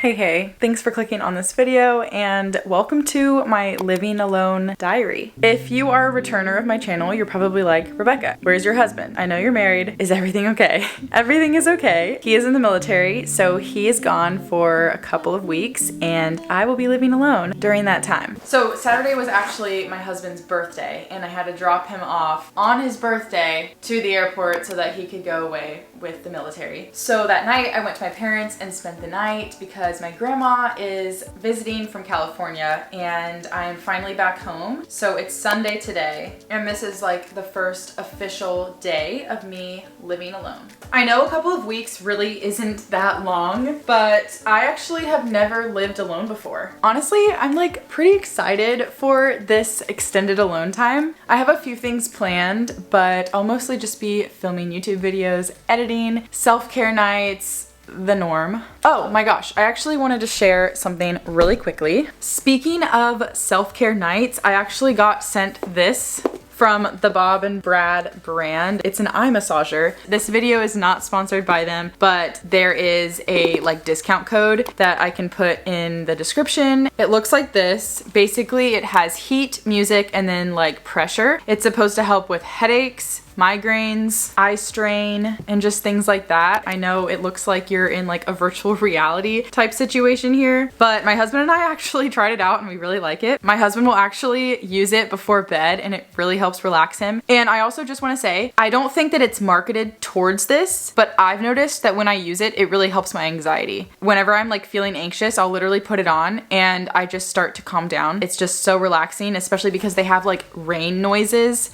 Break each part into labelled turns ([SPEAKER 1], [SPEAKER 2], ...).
[SPEAKER 1] Hey, thanks for clicking on this video and welcome to my living alone diary. If you are a returner of my channel, you're probably like, Rebecca, where's your husband? I know you're married. Is everything okay? Everything is okay. He is in the military, so he is gone for a couple of weeks and I will be living alone during that time. So Saturday was actually my husband's birthday and I had to drop him off on his birthday to the airport so that he could go away with the military. So that night I went to my parents and spent the night because my grandma is visiting from California and I'm finally back home. So it's Sunday today and this is like the first official day of me living alone. I know a couple of weeks really isn't that long, but I actually have never lived alone before. Honestly, I'm like pretty excited for this extended alone time. I have a few things planned, but I'll mostly just be filming YouTube videos, editing, self-care nights, the norm. Oh my gosh, I actually wanted to share something really quickly. Speaking of self-care nights, I actually got sent this from the Bob and Brad brand. It's an eye massager. This video is not sponsored by them, but there is a like discount code that I can put in the description. It looks like this. Basically, it has heat, music, and then like pressure. It's supposed to help with headaches, migraines, eye strain, and just things like that. I know it looks like you're in like a virtual reality type situation here, but my husband and I actually tried it out and we really like it. My husband will actually use it before bed and it really helps relax him. And I also just want to say, I don't think that it's marketed towards this, but I've noticed that when I use it, it really helps my anxiety. Whenever I'm like feeling anxious, I'll literally put it on and I just start to calm down. It's just so relaxing, especially because they have like rain noises.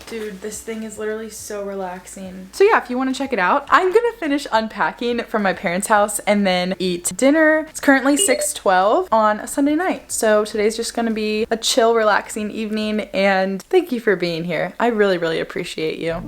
[SPEAKER 1] Dude, this thing is literally so relaxing. So yeah, if you want to check it out, I'm gonna finish unpacking from my parents' house and then eat dinner. It's currently 6:12 on a Sunday night. So today's just gonna be a chill, relaxing evening and thank you for being here. I really, really appreciate you.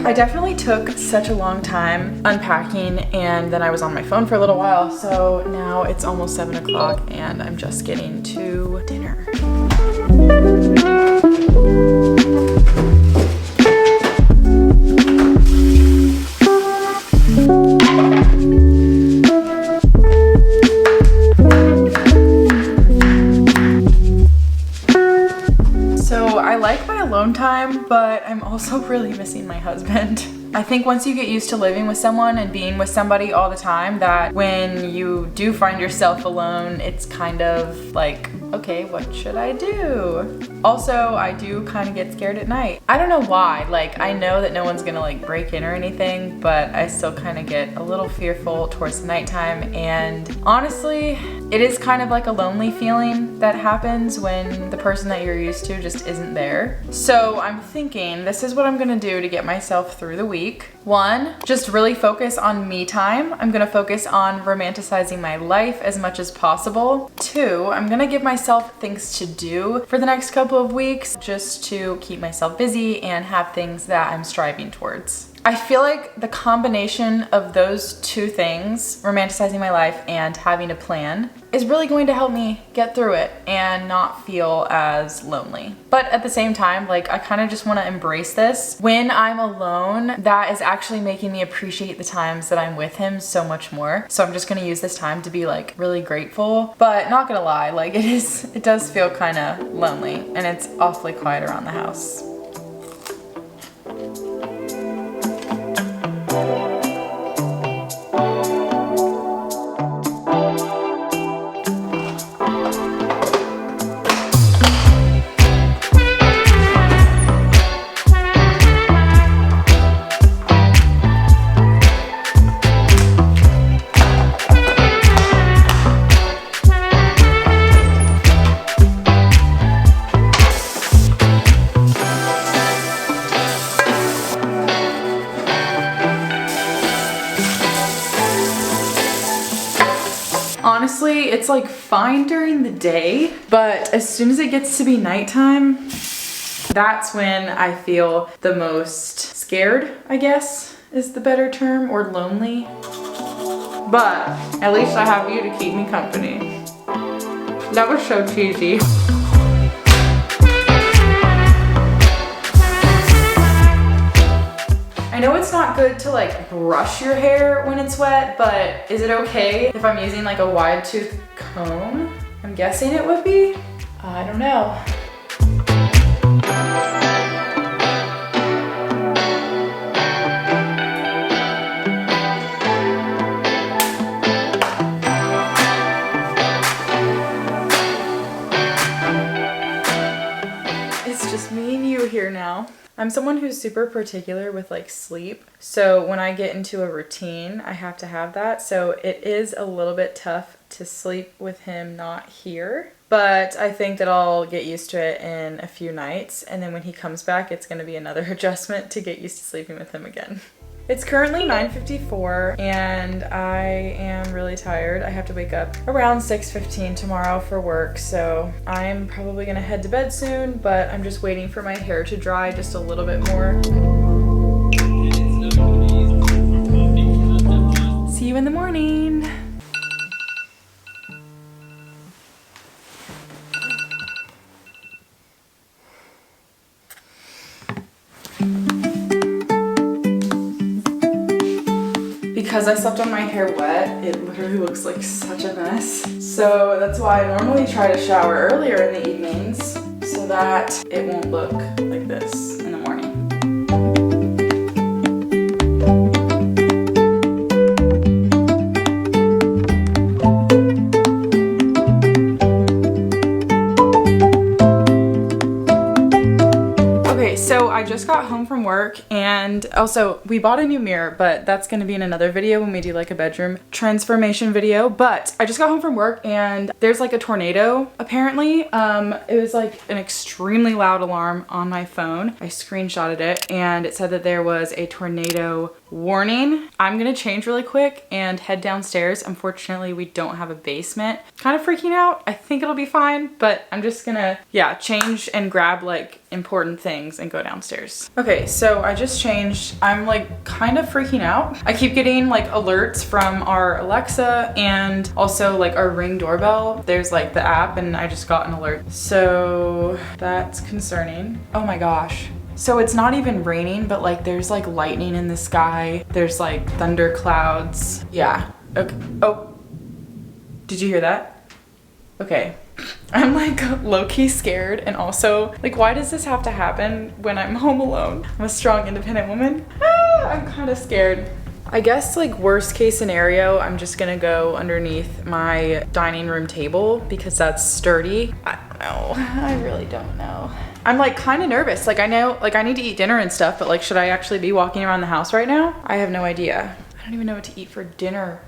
[SPEAKER 1] I definitely took such a long time unpacking and then I was on my phone for a little while, so now it's almost 7 o'clock and I'm just getting to dinner. So I like my alone time, but I'm also really missing my husband. I think once you get used to living with someone and being with somebody all the time, that when you do find yourself alone, it's kind of like, okay, what should I do? Also, I do kind of get scared at night. I don't know why. Like, I know that no one's gonna like break in or anything, but I still kind of get a little fearful towards the nighttime. And honestly, it is kind of like a lonely feeling that happens when the person that you're used to just isn't there. So I'm thinking this is what I'm gonna do to get myself through the week. 1, just really focus on me time. I'm gonna focus on romanticizing my life as much as possible. 2, I'm gonna give myself things to do for the next couple of weeks just to keep myself busy and have things that I'm striving towards. I feel like the combination of those two things, romanticizing my life and having a plan, is really going to help me get through it and not feel as lonely. But at the same time, like, I kind of just want to embrace this. When I'm alone, that is actually making me appreciate the times that I'm with him so much more. So I'm just going to use this time to be like really grateful, but not gonna lie, like it does feel kind of lonely and it's awfully quiet around the house. honestly, it's like fine during the day, but as soon as it gets to be nighttime, that's when I feel the most scared, I guess is the better term, or lonely. But at least I have you to keep me company. That was so cheesy. I know it's not good to like brush your hair when it's wet, but is it okay if I'm using like a wide tooth comb? I'm guessing it would be. I don't know. It's just me and you here now. I'm someone who's super particular with like sleep. So when I get into a routine, I have to have that. So it is a little bit tough to sleep with him not here. But I think that I'll get used to it in a few nights. And then when he comes back, it's gonna be another adjustment to get used to sleeping with him again. It's currently 9:54 and I am really tired. I have to wake up around 6:15 tomorrow for work, so I'm probably gonna head to bed soon, but I'm just waiting for my hair to dry just a little bit more. See you in the morning. Because I slept on my hair wet, it literally looks like such a mess. So that's why I normally try to shower earlier in the evenings so that it won't look like this in the morning. So I just got home from work, and also we bought a new mirror, but that's going to be in another video when we do like a bedroom transformation video. But I just got home from work and there's like a tornado apparently. It was like an extremely loud alarm on my phone. I screenshotted it and it said that there was a tornado warning. I'm gonna change really quick and head downstairs. Unfortunately, we don't have a basement. Kind of freaking out. I think it'll be fine, but I'm just gonna, yeah, change and grab like important things and go downstairs. Okay, so I just changed. I'm like kind of freaking out. I keep getting like alerts from our Alexa and also like our Ring doorbell. There's like the app and I just got an alert. So that's concerning. Oh my gosh. So it's not even raining, but like there's like lightning in the sky. There's like thunder clouds. Yeah. Okay. Oh, did you hear that? Okay. I'm like low-key scared, and also like, why does this have to happen when I'm home alone? I'm a strong, independent woman. I'm kind of scared. I guess like worst case scenario, I'm just gonna go underneath my dining room table because that's sturdy. I don't know. I really don't know. I'm like kind of nervous. Like I know, like I need to eat dinner and stuff, but like should I actually be walking around the house right now? I have no idea. I don't even know what to eat for dinner.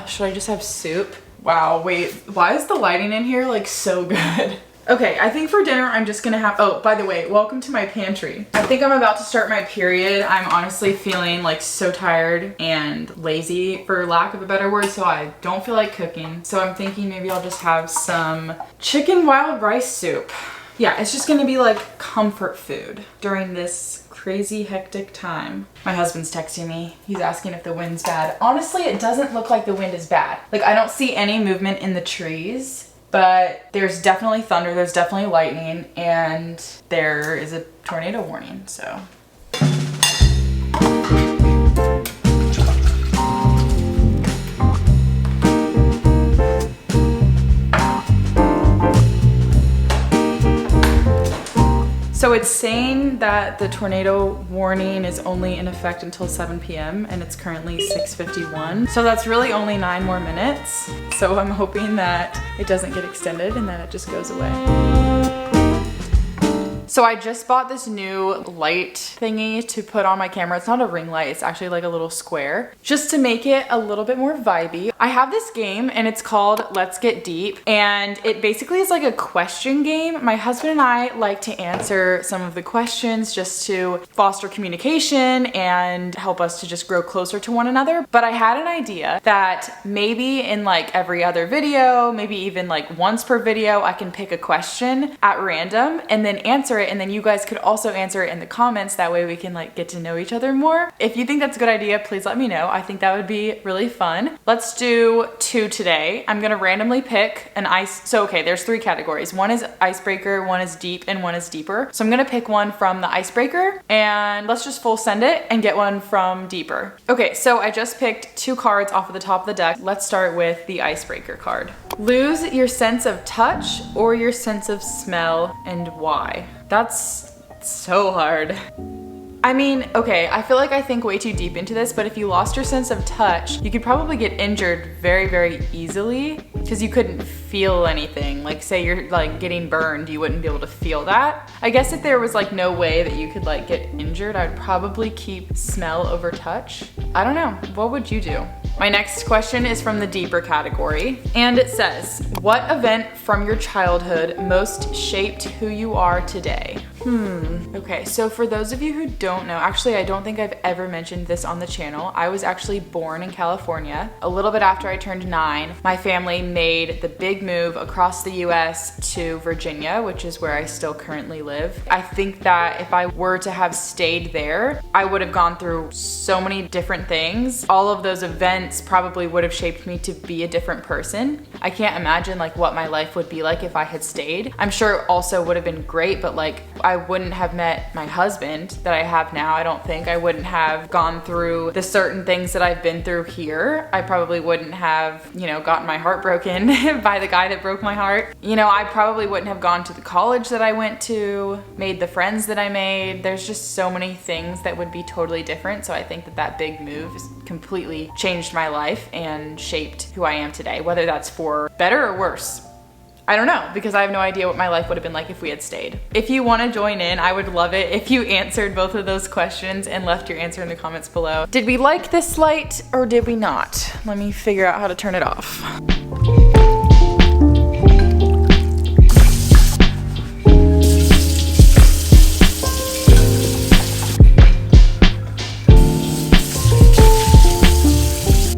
[SPEAKER 1] Should I just have soup? Wow, wait, why is the lighting in here like so good? Okay, I think for dinner I'm just gonna have, oh, by the way, welcome to my pantry. I think I'm about to start my period. I'm honestly feeling like so tired and lazy, for lack of a better word, so I don't feel like cooking. So I'm thinking maybe I'll just have some chicken wild rice soup. Yeah, it's just gonna be like comfort food during this crazy hectic time. My husband's texting me. He's asking if the wind's bad. Honestly, it doesn't look like the wind is bad. Like I don't see any movement in the trees, but there's definitely thunder, there's definitely lightning, and there is a tornado warning, so. So it's saying that the tornado warning is only in effect until 7 p.m. and it's currently 6:51. So that's really only 9 more minutes. So I'm hoping that it doesn't get extended and that it just goes away. So I just bought this new light thingy to put on my camera. It's not a ring light, it's actually like a little square, just to make it a little bit more vibey. I have this game and it's called Let's Get Deep, and it basically is like a question game. My husband and I like to answer some of the questions just to foster communication and help us to just grow closer to one another. But I had an idea that maybe in like every other video, maybe even like once per video, I can pick a question at random and then answer it, and then you guys could also answer it in the comments. That way we can like get to know each other more. If you think that's a good idea, please let me know. I think that would be really fun. Let's do 2 today. I'm gonna randomly pick an okay, there's 3 categories. One is icebreaker, one is deep, and one is deeper. So I'm gonna pick one from the icebreaker, and let's just full send it and get one from deeper. Okay, so I just picked 2 cards off of the top of the deck. Let's start with the icebreaker card. Lose your sense of touch or your sense of smell, and why? That's so hard. I mean, okay, I feel like I think way too deep into this, but if you lost your sense of touch, you could probably get injured very, very easily because you couldn't feel anything. Like say you're like getting burned, you wouldn't be able to feel that. I guess if there was like no way that you could like get injured, I'd probably keep smell over touch. I don't know, what would you do? My next question is from the deeper category, and it says, what event from your childhood most shaped who you are today? Okay, so for those of you who don't know, actually I don't think I've ever mentioned this on the channel. I was actually born in California. A little bit after I turned 9, my family made the big move across the US to Virginia, which is where I still currently live. I think that if I were to have stayed there, I would have gone through so many different things. All of those events probably would have shaped me to be a different person. I can't imagine like what my life would be like if I had stayed. I'm sure it also would have been great, but like I wouldn't have met my husband that I have now. I don't think I wouldn't have gone through the certain things that I've been through here. I probably wouldn't have, you know, gotten my heart broken by the guy that broke my heart. You know, I probably wouldn't have gone to the college that I went to, made the friends that I made. There's just so many things that would be totally different. So I think that that big move has completely changed my life and shaped who I am today, whether that's for better or worse. I don't know, because I have no idea what my life would have been like if we had stayed. If you want to join in, I would love it if you answered both of those questions and left your answer in the comments below. Did we like this light or did we not? Let me figure out how to turn it off.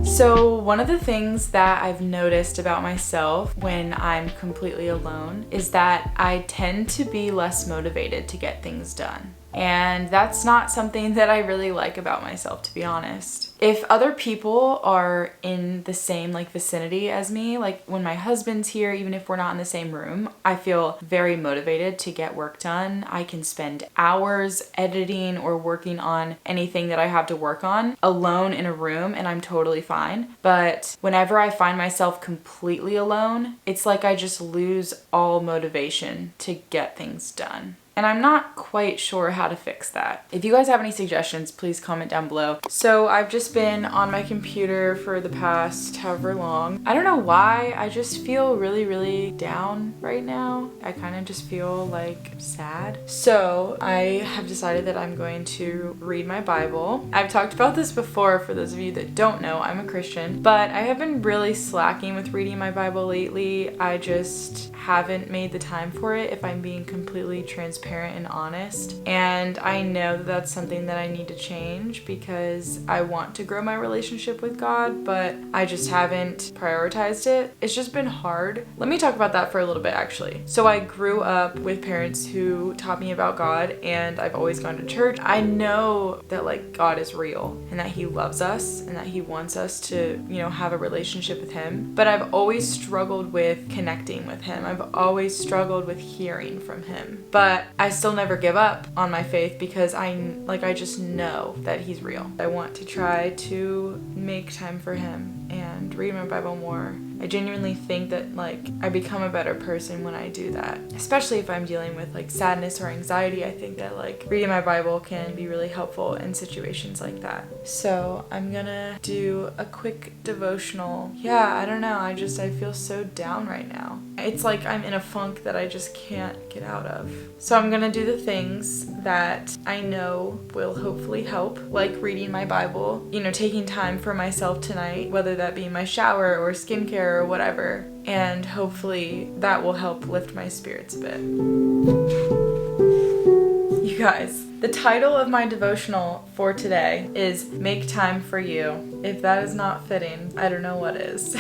[SPEAKER 1] So one of the things that I've noticed about myself when I'm completely alone is that I tend to be less motivated to get things done. And that's not something that I really like about myself, to be honest. If other people are in the same like vicinity as me, like when my husband's here, even if we're not in the same room, I feel very motivated to get work done. I can spend hours editing or working on anything that I have to work on alone in a room, and I'm totally fine. But whenever I find myself completely alone, it's like I just lose all motivation to get things done. And I'm not quite sure how to fix that. If you guys have any suggestions, please comment down below. So I've just been on my computer for the past however long. I don't know why, I just feel really, really down right now. I kind of just feel like sad. So I have decided that I'm going to read my Bible. I've talked about this before for those of you that don't know, I'm a Christian, but I have been really slacking with reading my Bible lately. I just haven't made the time for it, if I'm being completely transparent and honest. And I know that that's something that I need to change because I want to grow my relationship with God, but I just haven't prioritized it. It's just been hard. Let me talk about that for a little bit actually. So I grew up with parents who taught me about God, and I've always gone to church. I know that like God is real and that he loves us and that he wants us to, you know, have a relationship with him. But I've always struggled with connecting with him. I've always struggled with hearing from him. But I still never give up on my faith because I just know that he's real. I want to try to make time for him and read my Bible more I genuinely think that like I become a better person when I do that. Especially if I'm dealing with like sadness or anxiety, I think that like reading my Bible can be really helpful in situations like that. So I'm gonna do a quick devotional. Yeah, I don't know, I feel so down right now. It's like I'm in a funk that I just can't get out of. So I'm gonna do the things that I know will hopefully help, like reading my Bible, taking time for myself tonight, whether that be my shower or skincare or whatever, and hopefully that will help lift my spirits a bit. You guys, the title of my devotional for today is Make Time for You. If that is not fitting, I don't know what is.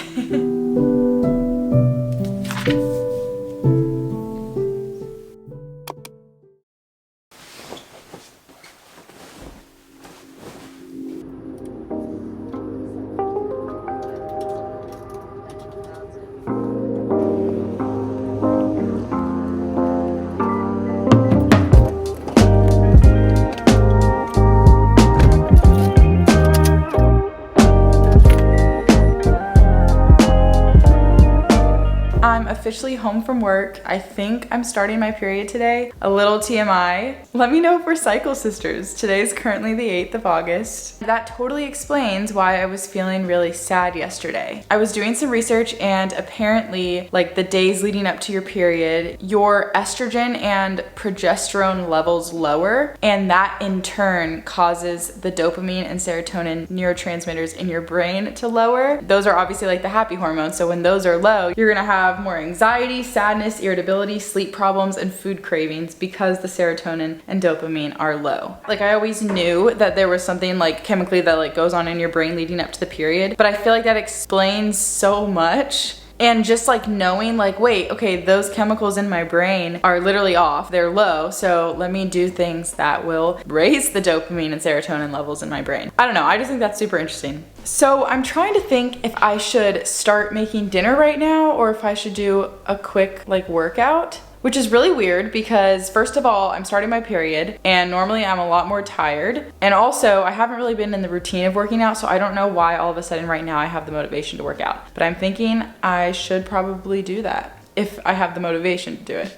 [SPEAKER 1] I'm officially home from work. I think I'm starting my period today. A little TMI. Let me know if we're cycle sisters. Today's currently the 8th of August. That totally explains why I was feeling really sad yesterday. I was doing some research and apparently like the days leading up to your period, your estrogen and progesterone levels lower, and that in turn causes the dopamine and serotonin neurotransmitters in your brain to lower. Those are obviously like the happy hormones, so when those are low, you're gonna have more anxiety, sadness, irritability, sleep problems, and food cravings because the serotonin and dopamine are low. Like I always knew that there was something like chemically that like goes on in your brain leading up to the period, but I feel like that explains so much. And just like knowing like, wait, okay, those chemicals in my brain are literally off, they're low, so let me do things that will raise the dopamine and serotonin levels in my brain. I don't know, I just think that's super interesting. So I'm trying to think if I should start making dinner right now or if I should do a quick like workout. Which is really weird because first of all, I'm starting my period and normally I'm a lot more tired. And also I haven't really been in the routine of working out, so I don't know why all of a sudden right now I have the motivation to work out. But I'm thinking I should probably do that if I have the motivation to do it.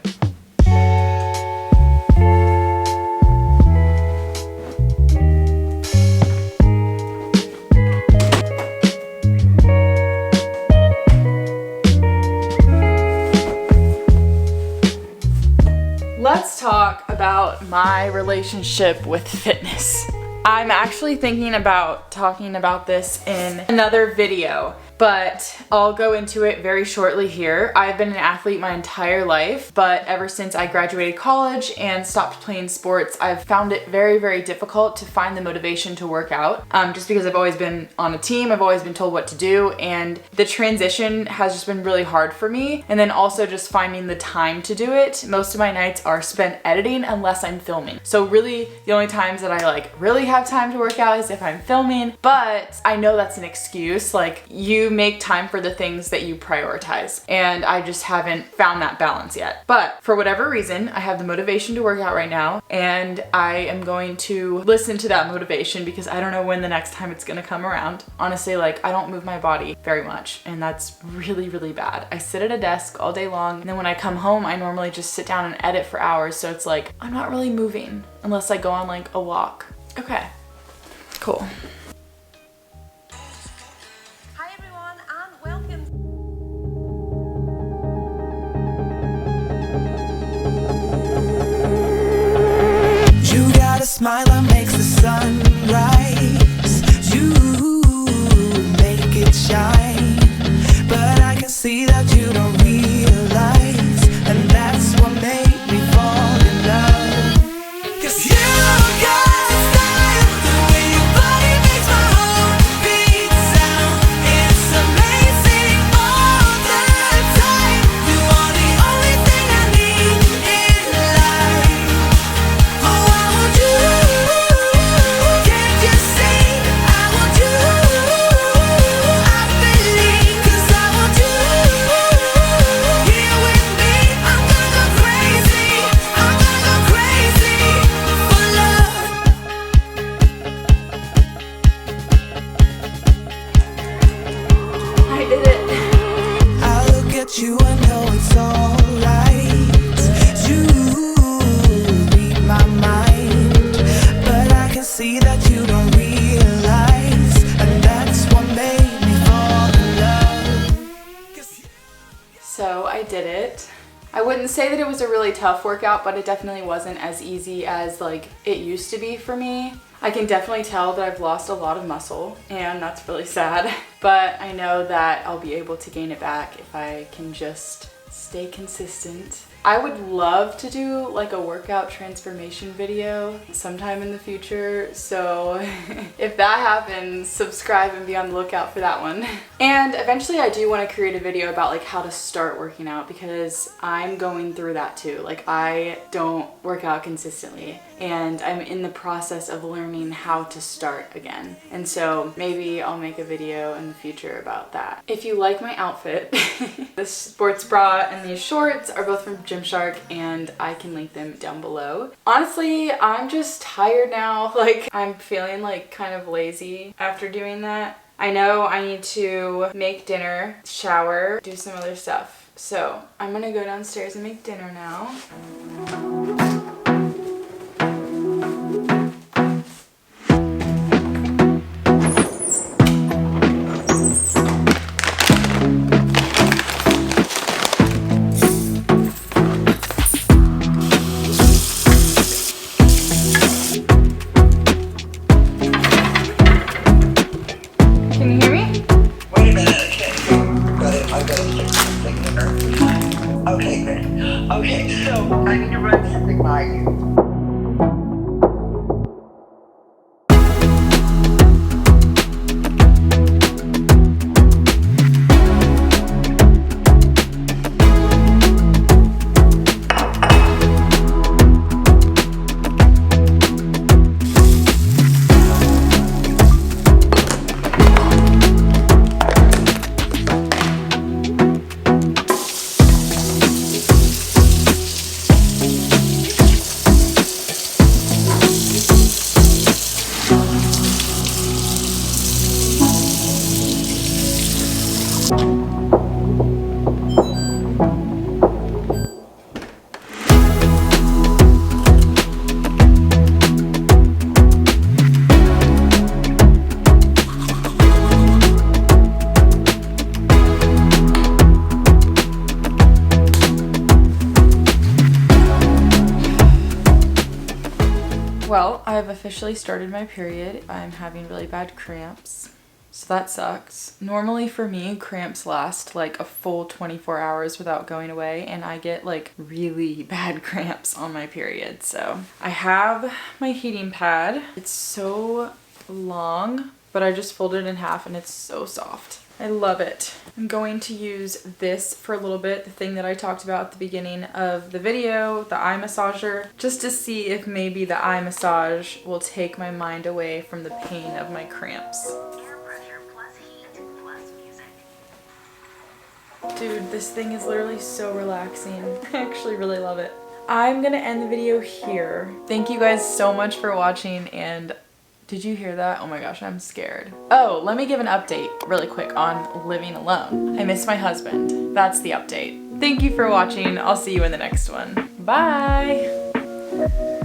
[SPEAKER 1] Let's talk about my relationship with fitness. I'm actually thinking about talking about this in another video, but I'll go into it very shortly here. I've been an athlete my entire life, but ever since I graduated college and stopped playing sports, I've found it very, very difficult to find the motivation to work out. Just because I've always been on a team, I've always been told what to do, and the transition has just been really hard for me. And then also just finding the time to do it. Most of my nights are spent editing unless I'm filming. So really, the only times that I like really have time to work out is if I'm filming, but I know that's an excuse. Like you make time for the things that you prioritize, and I just haven't found that balance yet. But for whatever reason, I have the motivation to work out right now, and I am going to listen to that motivation because I don't know when the next time it's gonna come around. Honestly, like I don't move my body very much, and that's really, really bad. I sit at a desk all day long, and then when I come home, I normally just sit down and edit for hours, so it's like I'm not really moving unless I go on like a walk. Okay, cool.
[SPEAKER 2] A smile that makes the sun rise. You make it shine, but I can see that you don't realize, and that's what made me fall in love. 'Cause you got style, the way your body makes my heart beat sound. It's amazing all the time. You are the only thing I need in life. Oh, I want you. you, I know it's alright. You read my mind, but I can see that you don't realize, and that's what made me fall in love.
[SPEAKER 1] So I did it. I wouldn't say that it was a really tough workout, but it definitely wasn't as easy as like it used to be for me. I can definitely tell that I've lost a lot of muscle, and that's really sad. But I know that I'll be able to gain it back if I can just stay consistent. I would love to do like a workout transformation video sometime in the future, so if that happens, subscribe and be on the lookout for that one. And eventually I do want to create a video about like how to start working out, because I'm going through that too. Like, I don't work out consistently, and I'm in the process of learning how to start again. And so maybe I'll make a video in the future about that. If you like my outfit, this sports bra and these shorts are both from Gymshark, and I can link them down below. Honestly, I'm just tired now. Like, I'm feeling like kind of lazy after doing that. I know I need to make dinner, shower, do some other stuff. So I'm gonna go downstairs and make dinner now.
[SPEAKER 3] Okay, good. Okay, so I need to run something by you.
[SPEAKER 1] Well, I've officially started my period. I'm having really bad cramps, so that sucks. Normally for me, cramps last like a full 24 hours without going away, and I get like really bad cramps on my period. So I have my heating pad. It's so long, but I just folded it in half and it's so soft. I love it. I'm going to use this for a little bit, the thing that I talked about at the beginning of the video, the eye massager, just to see if maybe the eye massage will take my mind away from the pain of my cramps. Dude, this thing is literally so relaxing. I actually really love it. I'm gonna end the video here. Thank you guys so much for watching, and did you hear that? Oh my gosh, I'm scared. Oh, let me give an update really quick on living alone. I miss my husband. That's the update. Thank you for watching. I'll see you in the next one. Bye!